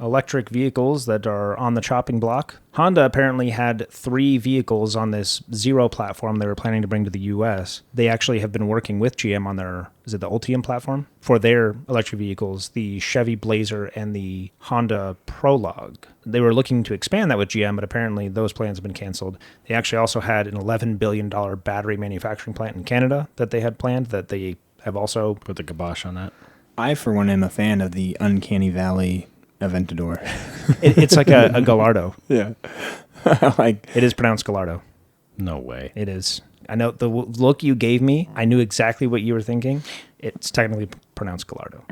electric vehicles that are on the chopping block. Honda apparently had 3 vehicles on this Zero platform they were planning to bring to the US. They actually have been working with GM on their, is it the Ultium platform? For their electric vehicles, the Chevy Blazer and the Honda Prologue. They were looking to expand that with GM, but apparently those plans have been canceled. They actually also had an $11 billion battery manufacturing plant in Canada that they had planned that they have also put the kibosh on that. I, for one, am a fan of the Uncanny Valley Aventador. It's like a Gallardo. Yeah. It is pronounced Gallardo. No way. It is. I know the look you gave me, I knew exactly what you were thinking. It's technically pronounced Gallardo.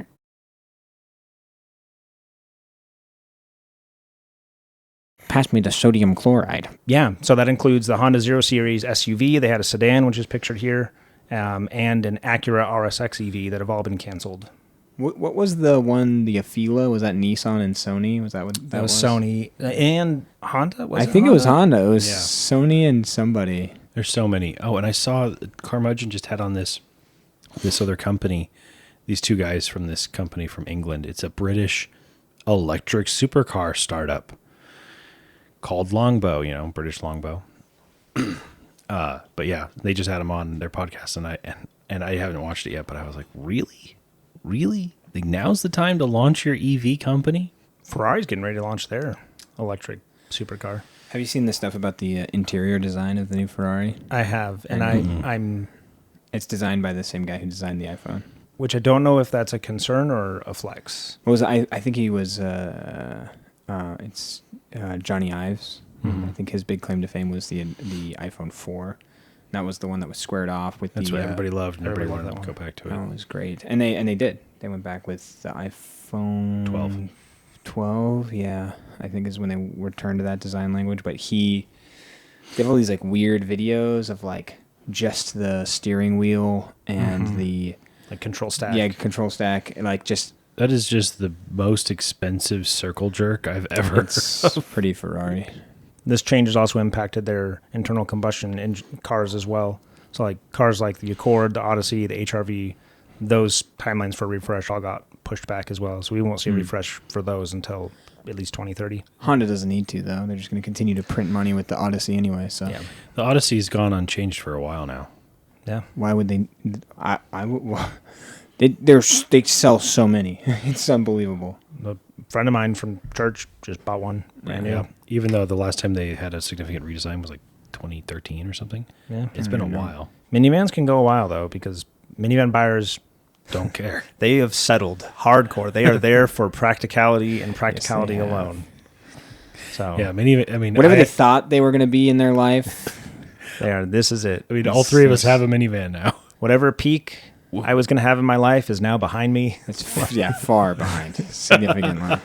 Pass me the sodium chloride. Yeah, so that includes the Honda Zero Series SUV. They had a sedan, which is pictured here, and an Acura RSX EV that have all been canceled. What was the one, the Afeela? Was that Nissan and Sony? Was that what that was? Sony and Honda? I think it was Honda. It was Sony and somebody. There's so many. Oh, and I saw Carmudgeon just had on this other company, these 2 guys from this company from England. It's a British electric supercar startup called Longbow, British Longbow. But yeah, they just had them on their podcast, and I haven't watched it yet, but I was like, really? Like, now's the time to launch your EV company? Ferrari's getting ready to launch their electric supercar. Have you seen the stuff about the interior design of the new Ferrari? I have, and I'm. It's designed by the same guy who designed the iPhone. Which I don't know if that's a concern or a flex. What was I think he was. It's Johnny Ives. I think his big claim to fame was the iPhone 4. That was the one that was squared off with. That's what everybody loved. Everybody wanted loved to go back to it. Oh, it was great, and they did. They went back with the iPhone 12. Yeah, I think is when they returned to that design language. But they have all these like weird videos of like just the steering wheel and the like control stack. Yeah, control stack, and like just. That is just the most expensive circle jerk I've ever. It's pretty Ferrari. This change has also impacted their internal combustion cars as well. So like cars like the Accord, the Odyssey, the HR-V, those timelines for refresh all got pushed back as well. So we won't see a refresh for those until at least 2030. Honda doesn't need to, though. They're just going to continue to print money with the Odyssey anyway. So yeah. The Odyssey's gone unchanged for a while now. Yeah. Why would they? They sell so many. It's unbelievable. A friend of mine from church just bought one brand new. Yeah. Even though the last time they had a significant redesign was like 2013 or something. Yeah. It's been a while. Minivans can go a while, though, because minivan buyers don't care. They have settled hardcore. They are there for practicality and practicality alone. So yeah, whatever they thought they were going to be in their life, they are. This is it. I mean, all three of us have a minivan now. Whatever peak I was going to have in my life is now behind me. It's far behind, significantly.